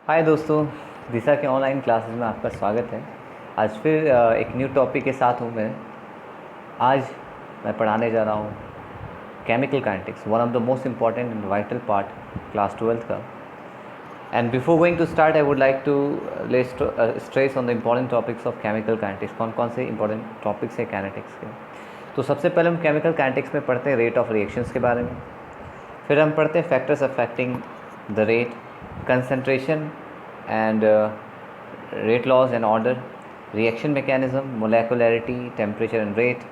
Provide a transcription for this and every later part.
हाय दोस्तों, दिशा के online classes में आपका स्वागत है। आज फिर एक न्यू टॉपिक के साथ हूँ मैं। आज मैं पढ़ाने जा रहा हूँ chemical kinetics, one of the most important and vital part class 12th का। And before going to start I would like to lay stress on the important topics of chemical kinetics. कौन कौन से इंपॉर्टेंट टॉपिक्स है kinetics के। तो सबसे पहले हम केमिकल काइनेटिक्स में पढ़ते हैं रेट ऑफ रिएक्शंस के बारे में। फिर हम पढ़ते हैं factors affecting the rate, concentration and rate laws and order, reaction mechanism, molecularity, temperature and rate,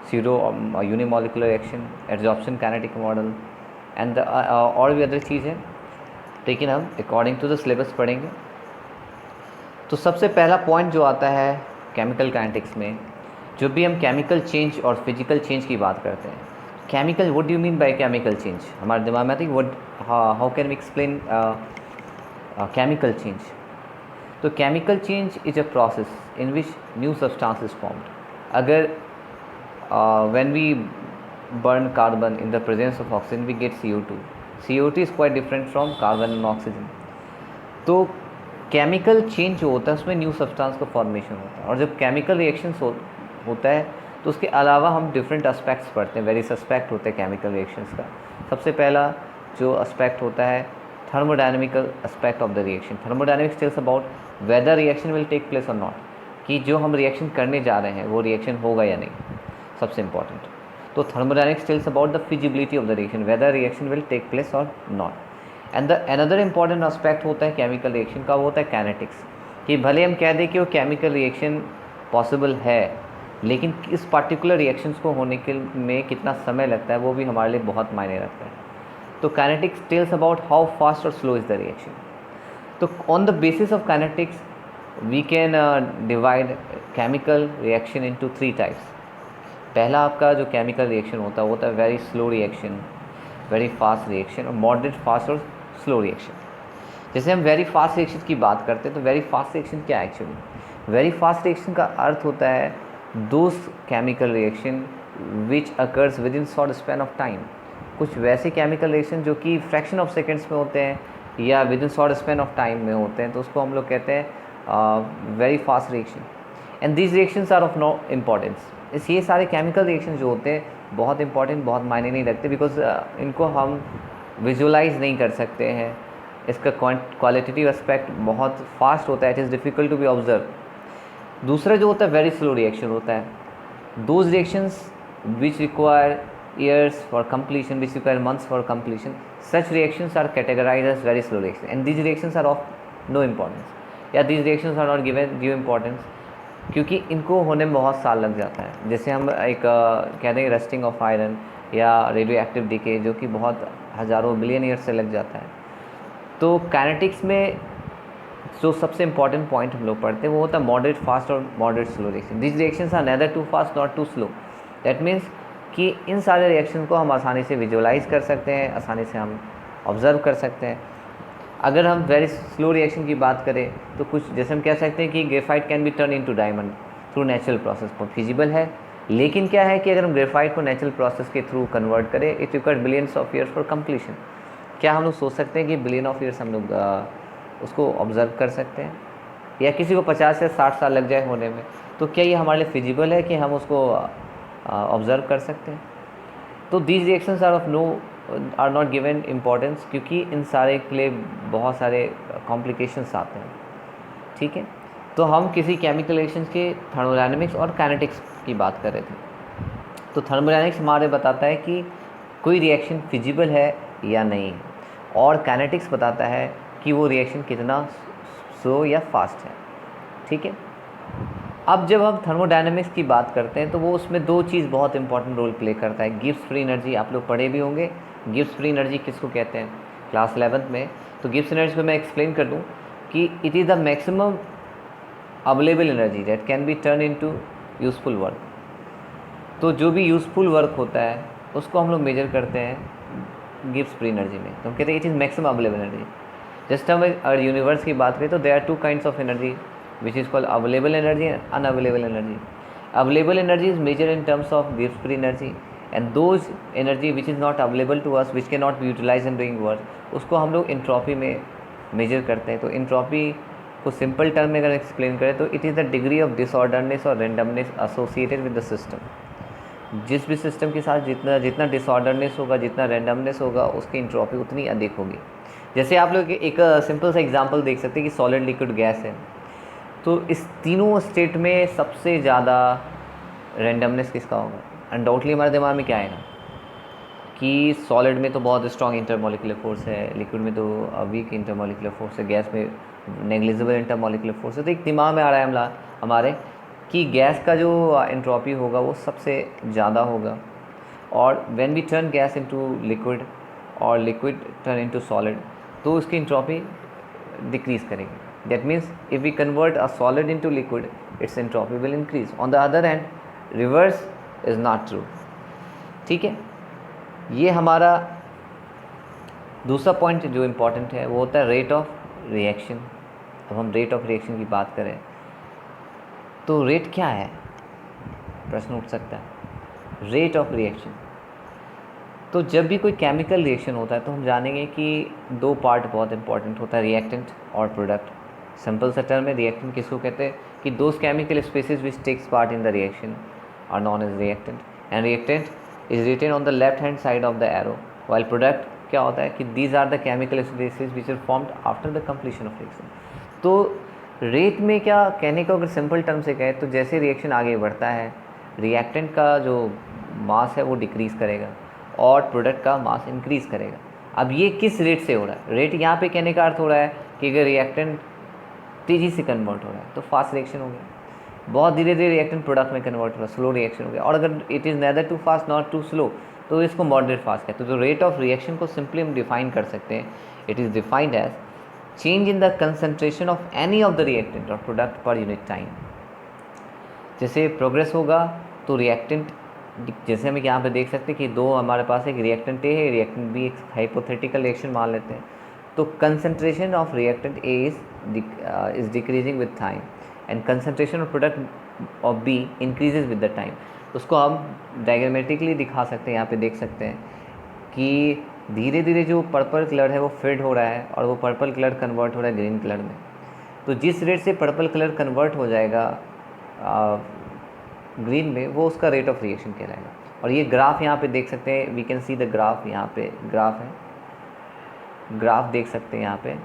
pseudo unimolecular reaction, adsorption kinetic model and और भी अदर चीज़ है, लेकिन हम अकॉर्डिंग टू द सिलेबस पढ़ेंगे। तो सबसे पहला पॉइंट जो आता है केमिकल काइनेटिक्स में, जब भी हम केमिकल चेंज और फिजिकल चेंज की बात करते हैं, chemical what do you mean by chemical change, हमारे दिमाग में आती है what how can we explain chemical change. तो chemical change is a process in which new substance is formed. अगर when we burn carbon in the presence of oxygen we get CO2. CO2 is quite different from carbon and oxygen. तो chemical change जो होता है उसमें new substance का formation होता है, और जब केमिकल रिएक्शंस होता है तो उसके अलावा हम डिफरेंट एस्पेक्ट्स पढ़ते हैं, वेरियस एस्पेक्ट होते हैं केमिकल रिएक्शंस का। सबसे पहला जो एस्पेक्ट होता है thermodynamical aspect of the reaction. Thermodynamics tells about whether reaction will take place और नॉट, कि जो हम रिएक्शन करने जा रहे हैं वो रिएक्शन होगा या नहीं, सबसे इंपॉर्टेंट। तो thermodynamics tells about the feasibility of the reaction, whether reaction will take place और not. And the another important aspect होता है केमिकल रिएक्शन का, वो होता है काइनेटिक्स, कि भले हम कह दें कि वो केमिकल रिएक्शन पॉसिबल है, लेकिन इस पार्टिकुलर रिएक्शंस को होने के में कितना समय लगता है वो भी हमारे लिए बहुत मायने रखता है। तो kinetics tells about how fast और स्लो इज़ द रिएक्शन। तो on the basis of kinetics we can divide chemical reaction into 3 types. पहला आपका जो केमिकल रिएक्शन होता है वो होता है very slow reaction, very fast reaction और मॉडरेट फास्ट और स्लो रिएक्शन। जैसे हम वेरी फास्ट रिएक्शन की बात करते हैं तो वेरी फास्ट रिएक्शन क्या है एक्चुअली? वेरी फास्ट रिएक्शन का अर्थ होता है those chemical reaction which occurs with in short span of time. कुछ वैसे केमिकल रिएक्शन जो कि फ्रैक्शन ऑफ सेकेंड्स में होते हैं या within short span of time में होते हैं, तो उसको हम लोग कहते हैं very fast reaction. And these reactions are of no importance. इस ये सारे केमिकल रिएक्शन जो होते हैं बहुत इंपॉर्टेंट, बहुत मायने नहीं रखते, बिकॉज इनको हम विजुलाइज नहीं कर सकते हैं। इसका क्वालिटेटिव एस्पेक्ट बहुत फास्ट होता है, it is difficult to be observe. दूसरा जो होता है वेरी स्लो रिएक्शन होता है, those reactions which require years for completion, which require months for completion, such reactions are categorized as very slow reactions, and these reactions are of no importance, या these reactions are not given due importance, क्योंकि इनको होने में बहुत साल लग जाता है। जैसे हम एक कहते हैं रस्टिंग ऑफ आयरन या रेडियो एक्टिव डिके, जो कि बहुत हज़ारों बिलियन ईयर से लग जाता है। तो काइनेटिक्स में जो सबसे इंपॉर्टेंट पॉइंट हम लोग पढ़ते हैं वो होता है मॉडरेट फास्ट और moderate slow reaction. This reactions are neither too fast not too slow. That means कि इन सारे रिएक्शन को हम आसानी से विजुलाइज कर सकते हैं, आसानी से हम ऑब्ज़र्व कर सकते हैं। अगर हम वेरी स्लो रिएक्शन की बात करें तो कुछ जैसे हम कह सकते हैं कि graphite can be turn into diamond through natural process, feasible है। लेकिन क्या है कि अगर हम ग्रेफाइट को नेचुरल प्रोसेस के थ्रू कन्वर्ट करें, it required billions of years for completion. क्या हम लोग सोच सकते हैं कि बिलियन ऑफ ईयर्स हम लोग उसको ऑब्ज़र्व कर सकते हैं, या किसी को 50 से 60 साल लग जाए होने में, तो क्या ये हमारे लिए फिजिबल है कि हम उसको ऑब्ज़र्व कर सकते हैं? तो these reactions are not given importance, क्योंकि इन सारे के लिए बहुत सारे कॉम्प्लिकेशंस आते हैं। ठीक है, तो हम किसी केमिकल रिएक्शंस के थर्मोडायनेमिक्स और काइनेटिक्स की बात कर रहे थे। तो थर्मोडायनेमिक्स हमारे बताता है कि कोई रिएक्शन फिजिबल है या नहीं, और काइनेटिक्स बताता है कि वो रिएक्शन कितना स्लो या फास्ट है। ठीक है, अब जब हम थर्मोडायनेमिक्स की बात करते हैं तो वो उसमें दो चीज़ बहुत इंपॉर्टेंट रोल प्ले करता है। गिब्स फ्री एनर्जी, आप लोग पढ़े भी होंगे। गिब्स फ्री एनर्जी किसको कहते हैं क्लास 11th में? तो गिब्स एनर्जी को मैं एक्सप्लेन कर दूं कि it is the maximum available energy that can be turn into useful work. तो जो भी यूज़फुल वर्क होता है उसको हम लोग मेजर करते हैं गिब्स फ्री एनर्जी में। तो हम कहते हैं it is maximum available energy. Just हम अगर यूनिवर्स की बात करें तो there are 2 kinds of energy which is called available energy and unavailable energy. Available energy is measured in terms of Gibbs free energy, and those energy which is not available to us, which cannot be utilized in doing work, उसको हम लोग entropy में major करते हैं। तो entropy को simple term में अगर एक्सप्लेन करें तो it is the degree of disorderness और randomness associated with the system. जिस भी सिस्टम के साथ जितना जितना डिसऑर्डरनेस होगा, जितना रेंडमनेस होगा, उसकी इंट्रॉपी उतनी अधिक होगी। जैसे आप लोग एक सिंपल सा एग्जांपल देख सकते हैं कि सॉलिड, लिक्विड, गैस है। तो इस तीनों स्टेट में सबसे ज़्यादा रेंडमनेस किसका होगा? अनडाउटली हमारे दिमाग में क्या आएगा कि सॉलिड में तो बहुत स्ट्रॉन्ग इंटरमोलिकुलर फोर्स है, लिक्विड में तो वीक इंटरमोलिकुलर फोर्स है, गैस में नेग्लिजिबल इंटरमोलिकुलर फोर्स है। तो एक दिमाग में आ रहा है हमारे कि गैस का जो एंट्रोपी होगा वो सबसे ज़्यादा होगा। और when we turn gas into liquid और लिक्विड टर्न इनटू सॉलिड, तो उसकी एंट्रोपी डिक्रीज़ करेगी। That means if we convert a solid into liquid, its entropy will increase. On the other hand, reverse is not true. ठीक है, ये हमारा दूसरा point जो इम्पॉर्टेंट है वो होता है रेट ऑफ रिएक्शन। अब हम रेट ऑफ रिएक्शन की बात करें तो रेट क्या है, प्रश्न उठ सकता है। रेट ऑफ रिएक्शन, तो जब भी कोई केमिकल रिएक्शन होता है तो हम जानेंगे कि दो पार्ट बहुत इंपॉर्टेंट होता है, रिएक्टेंट और प्रोडक्ट। सिंपल सा टर्म है, रिएक्टेंट किसको कहते हैं कि those chemical species which takes part in the reaction are known as reactant, and reactant is written on the left hand side of the arrow, while product क्या होता है कि these are the chemical species which are formed after the completion of reaction. तो rate में क्या कहने को अगर सिंपल टर्म से कहें तो जैसे रिएक्शन आगे बढ़ता है, रिएक्टेंट का जो मास है वो डिक्रीज़ करेगा और प्रोडक्ट का मास इंक्रीज़ करेगा। अब ये किस रेट से हो रहा है? रेट यहाँ पे कहने का अर्थ हो रहा है कि अगर रिएक्टेंट तेज़ी से कन्वर्ट हो रहा है तो फास्ट रिएक्शन हो गया, बहुत धीरे धीरे रिएक्टेंट प्रोडक्ट में कन्वर्ट हो रहा है, स्लो रिएक्शन हो गया। और अगर it is neither too fast not too slow तो इसको मॉडरेट फास्ट कहते हैं। तो रेट ऑफ रिएक्शन को सिंपली हम डिफाइन कर सकते हैं, it is defined as change in the concentration of any of the reactant और प्रोडक्ट पर यूनिट टाइम। जैसे प्रोग्रेस होगा तो रिएक्टेंट, जैसे हम यहाँ पे देख सकते हैं कि दो हमारे पास एक रिएक्टेंट ए है, रिएक्टेंट बी, एक हाइपोथेटिकल रिएक्शन मान लेते हैं। तो concentration of reactant A is decreasing with time and concentration of product of B increases with the time. उसको हम डायग्रामेटिकली दिखा सकते हैं, यहाँ पे देख सकते हैं कि धीरे धीरे जो पर्पल कलर है वो फेड हो रहा है और वो पर्पल कलर कन्वर्ट हो रहा है ग्रीन कलर में। तो जिस रेट से पर्पल कलर कन्वर्ट हो जाएगा ग्रीन में, वो उसका रेट ऑफ रिएक्शन कहलाएगा। और ये ग्राफ यहाँ पे देख सकते हैं, we can see the graph, यहाँ पे ग्राफ है, ग्राफ देख सकते हैं यहाँ पे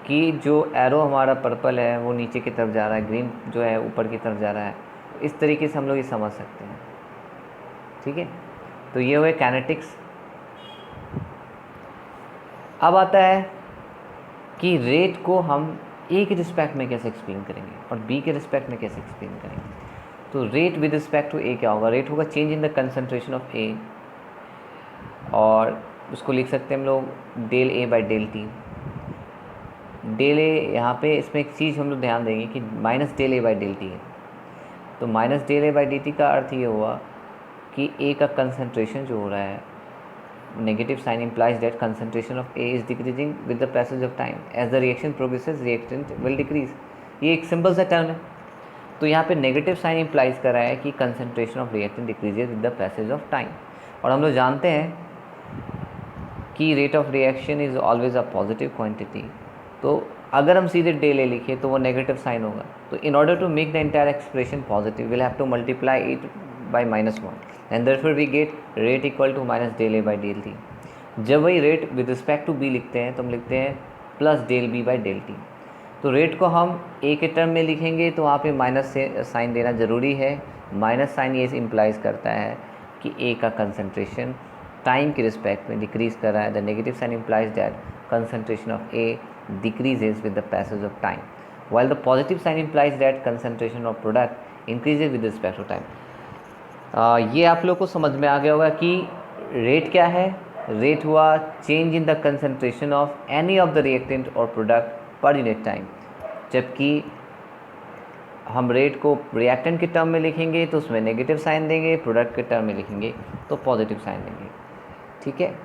कि जो एरो हमारा पर्पल है वो नीचे की तरफ जा रहा है, ग्रीन जो है ऊपर की तरफ जा रहा है। इस तरीके से हम लोग ये समझ सकते हैं। ठीक है, तो ये हुए काइनेटिक्स। अब आता है कि रेट को हम ए के रिस्पेक्ट में कैसे एक्सप्लेन करेंगे और बी के रिस्पेक्ट में कैसे एक्सप्लेन करेंगे। तो rate with respect to A क्या होगा? रेट होगा change in the concentration of A, और उसको लिख सकते हैं हम लोग del A by del T. Del A यहाँ पे इसमें एक चीज़ हम लोग ध्यान देंगे कि minus del A by del T है। तो minus del A by D T का अर्थ ये हुआ कि ए का कंसंट्रेशन जो हो रहा है, negative sign implies that concentration of A is decreasing with the passage of time. As the reaction progresses, reactant will decrease. ये एक सिंपल सा टर्म है। तो यहाँ पे नेगेटिव साइन implies कर रहा है कि concentration of reactant decreases with the passage of time. और हम लोग जानते हैं कि rate of reaction is always a positive quantity. तो अगर हम सीधे डेल ए लिखे तो वो नेगेटिव साइन होगा। तो in order to make the entire expression positive, we'll have to multiply it by -1 and therefore we get rate equal to minus del a by del t. जब वही rate with respect to B लिखते हैं तो हम लिखते हैं plus del B by del T. तो rate को हम ए के टर्म में लिखेंगे तो वहाँ पे माइनस से साइन देना ज़रूरी है। माइनस साइन ये इम्प्लाइज करता है कि ए का कंसंट्रेशन टाइम के रिस्पेक्ट में डिक्रीज़ कर रहा है। The negative sign implies that concentration of A decreases with the passage of time, while the positive sign implies that concentration of product increases with respect to time. ये आप लोग को समझ में आ गया होगा कि रेट क्या है। रेट हुआ change in the concentration of any of the reactant और प्रोडक्ट पर यूनिट टाइम। जबकि हम रेट को रिएक्टेंट के टर्म में लिखेंगे तो उसमें नेगेटिव साइन देंगे, प्रोडक्ट के टर्म में लिखेंगे तो पॉजिटिव साइन देंगे। ठीक है,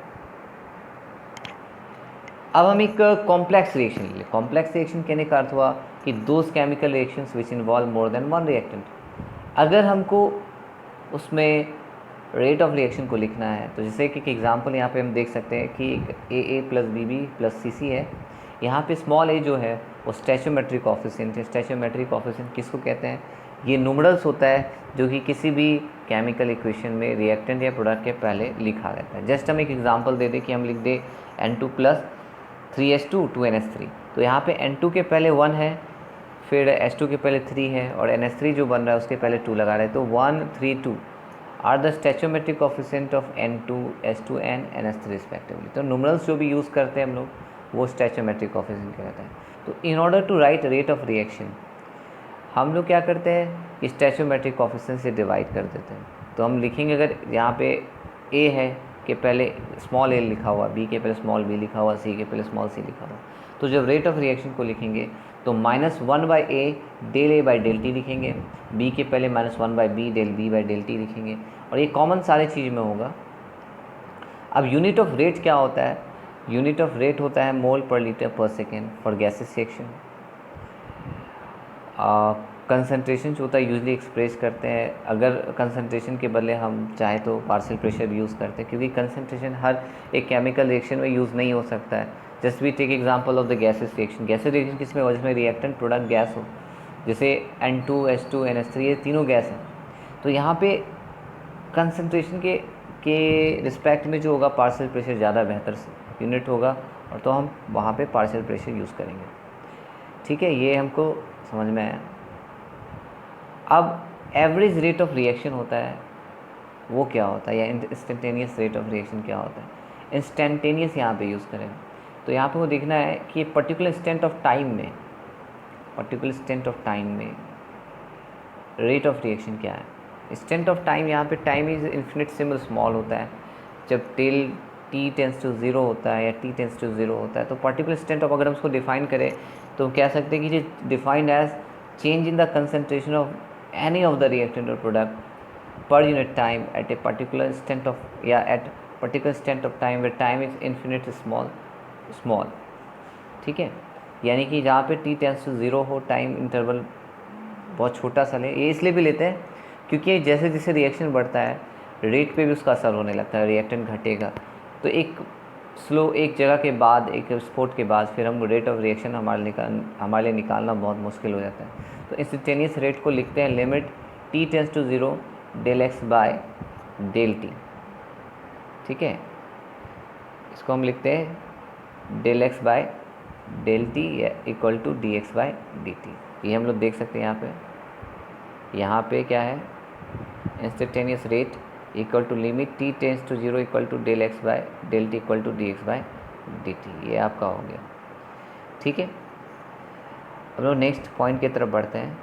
अब हम एक कॉम्प्लेक्स रिएक्शन ले लें। कॉम्प्लेक्स रिएक्शन कहने का अर्थ हुआ कि those chemical reactions which involve more than one reactant. अगर हमको उसमें रेट ऑफ रिएक्शन को लिखना है, तो जैसे कि एक एग्जांपल यहाँ पे हम देख सकते हैं कि एक AA plus BB plus CC है। यहाँ पे स्मॉल a जो है वो स्टैचोमेट्रिक कोफिशिएंट है। स्टैचोमेट्रिक कोफिशिएंट किसको कहते हैं? ये न्यूमरल्स होता है जो कि किसी भी केमिकल इक्वेशन में रिएक्टेंट या प्रोडक्ट के पहले लिखा रहता है। जस्ट हम एक एग्जांपल दे दें कि हम लिख दें N2 प्लस 3H2 2NH3, तो यहाँ पे N2 के पहले 1 है, फिर H2 के पहले 3 है, और NH3 जो बन रहा है उसके पहले 2 लगा रहे हैं, तो 1 3 2 are the stoichiometric coefficient of N2 H2 and NH3 respectively. तो न्यूमरल्स जो भी यूज़ करते हैं हम लोग वो स्टैचोमेट्रिक कोफिशिएंट कहलाता है। तो in order to write rate of reaction हम लोग क्या करते हैं, स्टैचोमेट्रिक कोफिशिएंट से डिवाइड कर देते हैं। तो हम लिखेंगे, अगर यहाँ पे A है के पहले स्मॉल a लिखा हुआ, B के पहले स्मॉल b लिखा हुआ, C के पहले स्मॉल c लिखा हुआ, तो जब रेट ऑफ रिएक्शन को लिखेंगे तो -1/a del a by del T लिखेंगे, B के पहले -1/b del b by del T लिखेंगे, और ये कॉमन सारे चीज़ में होगा। अब यूनिट ऑफ रेट क्या होता है? यूनिट ऑफ रेट होता है मोल पर लीटर पर second for gases reaction. Concentration जो होता है यूजली एक्सप्रेस करते हैं, अगर कंसंट्रेशन के बदले हम चाहे तो पार्शियल प्रेशर यूज़ करते हैं, क्योंकि कंसंट्रेशन हर एक केमिकल रिएक्शन में यूज़ नहीं हो सकता है। Just we take example of the gases reaction. Gases reaction किस में हो? जिसमें रिएक्टेंट प्रोडक्ट गैस हो, जैसे N2 H2 NH3 ये तीनों गैस हैं। तो यहाँ पे कंसंट्रेशन के रिस्पेक्ट में जो होगा पार्शियल प्रेशर ज़्यादा बेहतर यूनिट होगा, और तो हम वहाँ पे पार्शियल प्रेशर यूज़ करेंगे। ठीक है, ये हमको समझ में आया। अब एवरेज रेट ऑफ रिएक्शन होता है, वो क्या होता है, या इंस्टेंटेनियस रेट ऑफ रिएक्शन क्या होता है? इंस्टेंटेनियस यहाँ पे यूज़ करें तो यहाँ पे वो देखना है कि पर्टिकुलर इंस्टेंट ऑफ टाइम में, रेट ऑफ रिएक्शन क्या है। इंस्टेंट ऑफ टाइम, यहाँ पे time is infinite symbol small होता है। जब टिल t टेंस टू 0 होता है या t टेंस टू 0 होता है, तो पर्टिकुलर इंस्टेंट ऑफ अगर हम उसको डिफाइन करें तो कह सकते हैं कि ये defined as change in the concentration of any of the reactant और product per unit time at a particular instant of, या at particular instant of time where time is infinite small. ठीक है, यानी कि जहाँ पे t टेंस टू 0 हो, time interval बहुत छोटा सा ले। ये इसलिए भी लेते हैं क्योंकि जैसे जैसे रिएक्शन बढ़ता है रेट पे भी उसका असर होने लगता है, रिएक्टेंट घटेगा, तो एक एक जगह के बाद, एक स्पोर्ट के बाद फिर हम रेट ऑफ रिएक्शन हमारे लिए निकालना बहुत मुश्किल हो जाता है। तो इंस्टेंटेनियस रेट को लिखते हैं limit t tends to 0 del x by del T. ठीक है, इसको हम लिखते हैं del x by del T equal to D X by D T. ये हम लोग देख सकते हैं यहाँ पे क्या है, instantaneous rate equal to limit t tends to 0 equal to del x by del T equal to D X by D T. ये आपका हो गया। ठीक है, अब लोग नेक्स्ट पॉइंट की तरफ बढ़ते हैं।